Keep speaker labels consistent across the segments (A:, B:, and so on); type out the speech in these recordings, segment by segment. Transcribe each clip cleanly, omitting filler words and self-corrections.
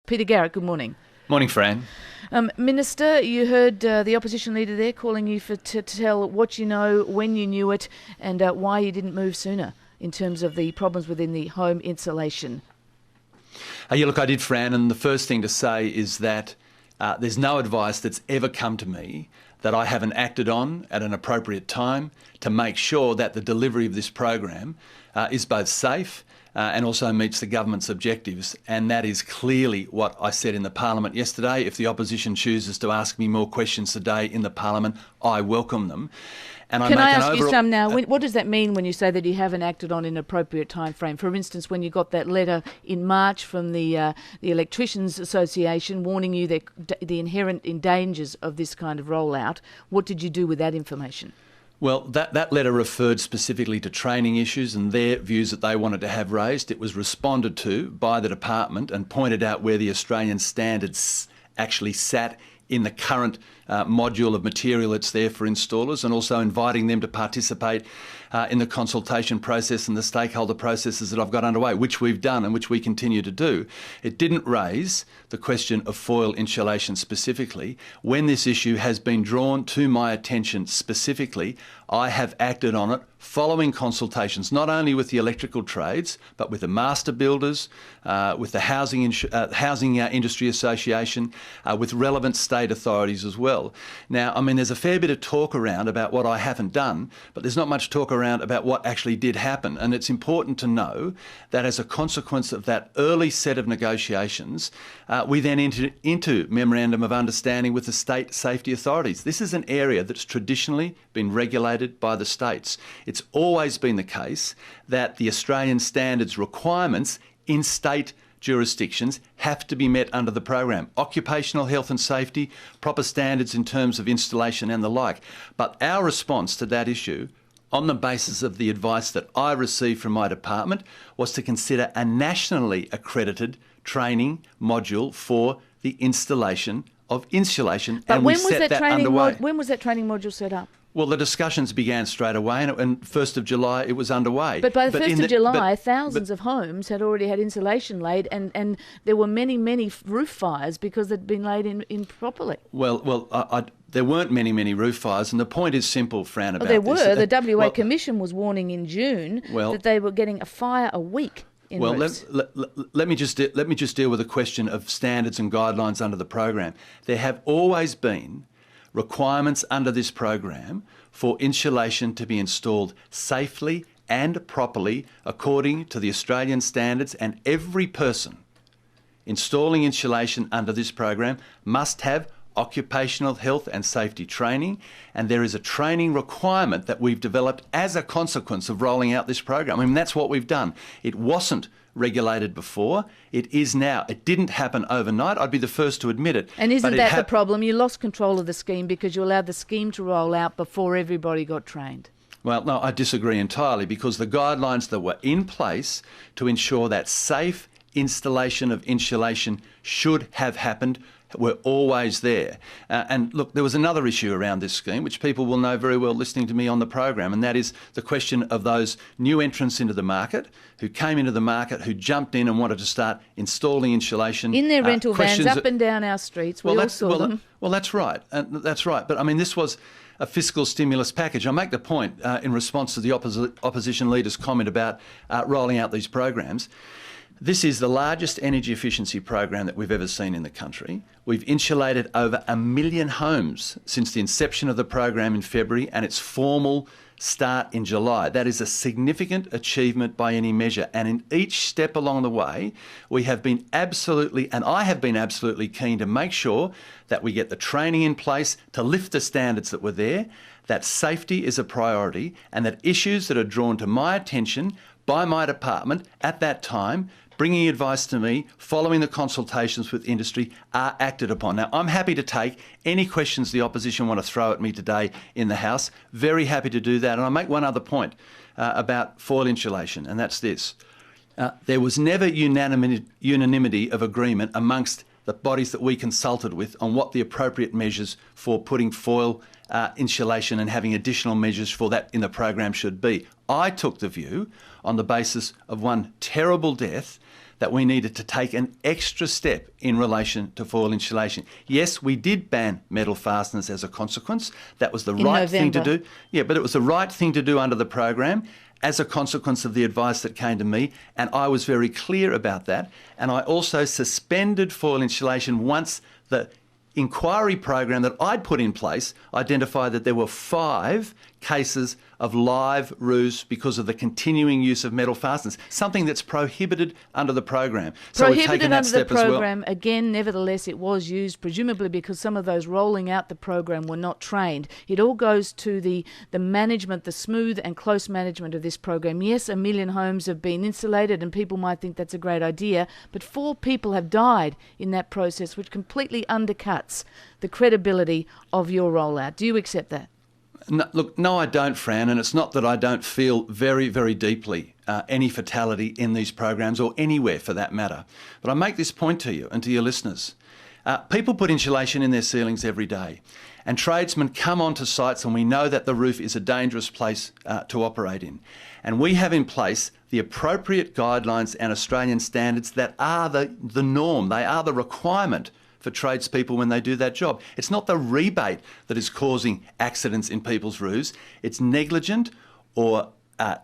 A: Peter Garrett, good morning.
B: Morning, Fran.
A: Minister, you heard the opposition leader there calling you to tell what you know, when you knew it, and why you didn't move sooner in terms of the problems within the home insulation.
B: Yeah, look, I did, Fran, and the first thing to say is that there's no advice that's ever come to me that I haven't acted on at an appropriate time to make sure that the delivery of this program is both safe and also meets the government's objectives. And that is clearly what I said in the Parliament yesterday. If the opposition chooses to ask me more questions today in the Parliament, I welcome them. And
A: Can I ask you some now? What does that mean when you say that you haven't acted on an appropriate time frame? For instance, when you got that letter in March from the Electricians Association warning you that the inherent dangers of this kind of rollout, what did you do with that information?
B: Well, that letter referred specifically to training issues and their views that they wanted to have raised. It was responded to by the department and pointed out where the Australian standards actually sat in the current module of material that's there for installers, and also inviting them to participate in the consultation process and the stakeholder processes that I've got underway, which we've done and which we continue to do. It didn't raise the question of foil insulation specifically. When this issue has been drawn to my attention specifically, I have acted on it following consultations, not only with the electrical trades, but with the master builders, with the Housing Industry Association, with relevant state authorities as well. Now, I mean, there's a fair bit of talk around about what I haven't done, but there's not much talk around about what actually did happen. And it's important to know that as a consequence of that early set of negotiations, we then entered into Memorandum of Understanding with the state safety authorities. This is an area that's traditionally been regulated by the states. It's always been the case that the Australian standards requirements in state jurisdictions have to be met under the program. Occupational health and safety, proper standards in terms of installation and the like. But our response to that issue, on the basis of the advice that I received from my department, was to consider a nationally accredited training module for the installation of insulation.
A: But
B: and
A: when
B: we
A: was
B: set
A: that training
B: underway.
A: when was that training module set up?
B: Well, the discussions began straight away, and 1st of July it was underway.
A: But by the 1st of July, thousands of homes had already had insulation laid, and there were many roof fires because they'd been laid improperly.
B: Well, there weren't many roof fires, and the point is simple, Fran, about
A: there
B: this.
A: were. The WA Commission was warning in June that they were getting a fire a week.
B: Let me just deal with the question of standards and guidelines under the program. There have always been requirements under this program for insulation to be installed safely and properly according to the Australian standards, and every person installing insulation under this program must have occupational health and safety training, and there is a training requirement that we've developed as a consequence of rolling out this program. I mean, that's what we've done. It wasn't regulated before. It is now. It didn't happen overnight. I'd be the first to admit it.
A: And isn't that the problem? You lost control of the scheme because you allowed the scheme to roll out before everybody got trained.
B: Well, no, I disagree entirely, because the guidelines that were in place to ensure that safe installation of insulation should have happened were always there. And look, there was another issue around this scheme, which people will know very well listening to me on the program, and that is the question of those new entrants into the market, who came into the market, who jumped in and wanted to start installing insulation.
A: In their rental vans up and down our streets. We all saw them.
B: Well, that's right. That's right. But I mean, this was a fiscal stimulus package. I make the point in response to the opposition leader's comment about rolling out these programs. This is the largest energy efficiency program that we've ever seen in the country. We've insulated over 1 million homes since the inception of the program in February and its formal start in July. That is a significant achievement by any measure. And in each step along the way, we have been absolutely, and I have been absolutely keen to make sure that we get the training in place to lift the standards that were there, that safety is a priority, and that issues that are drawn to my attention by my department at that time, bringing advice to me, following the consultations with industry, are acted upon. Now, I'm happy to take any questions the opposition want to throw at me today in the House. Very happy to do that. And I'll make one other point about foil insulation, and that's this. There was never unanimity of agreement amongst the bodies that we consulted with on what the appropriate measures for putting foil insulation and having additional measures for that in the program should be. I took the view, on the basis of one terrible death, that we needed to take an extra step in relation to foil insulation. Yes, we did ban metal fasteners as a consequence. That was the right thing to do. Yeah, but it was the right thing to do under the program as a consequence of the advice that came to me, and I was very clear about that. And I also suspended foil insulation once the inquiry program that I'd put in place identified that there were 5 cases of live roofs because of the continuing use of metal fasteners, something that's prohibited under the program. So we've taken that step as well.
A: Prohibited under the program, again, nevertheless, it was used, presumably because some of those rolling out the program were not trained. It all goes to the management, the smooth and close management of this program. Yes, 1 million homes have been insulated, and people might think that's a great idea, but 4 people have died in that process, which completely undercuts the credibility of your rollout. Do you accept that?
B: No, look, no, I don't, Fran, and it's not that I don't feel very, very deeply any fatality in these programs or anywhere for that matter. But I make this point to you and to your listeners. People put insulation in their ceilings every day, and tradesmen come onto sites, and we know that the roof is a dangerous place to operate in. And we have in place the appropriate guidelines and Australian standards that are the norm. They are the requirement for tradespeople when they do that job. It's not the rebate that is causing accidents in people's roofs. It's negligent or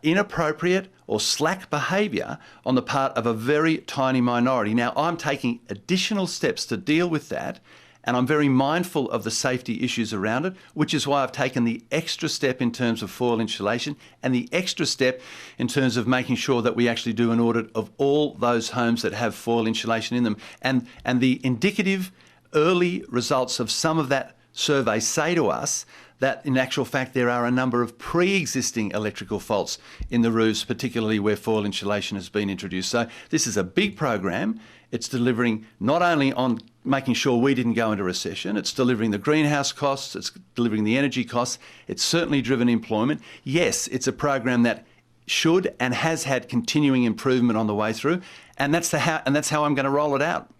B: inappropriate or slack behaviour on the part of a very tiny minority. Now, I'm taking additional steps to deal with that, and I'm very mindful of the safety issues around it, which is why I've taken the extra step in terms of foil insulation and the extra step in terms of making sure that we actually do an audit of all those homes that have foil insulation in them. And the indicative early results of some of that survey say to us that in actual fact there are a number of pre-existing electrical faults in the roofs, particularly where foil insulation has been introduced. So this is a big program. It's delivering not only on making sure we didn't go into recession, it's delivering the greenhouse costs, it's delivering the energy costs, it's certainly driven employment. Yes, it's a program that should and has had continuing improvement on the way through, and that's how I'm going to roll it out.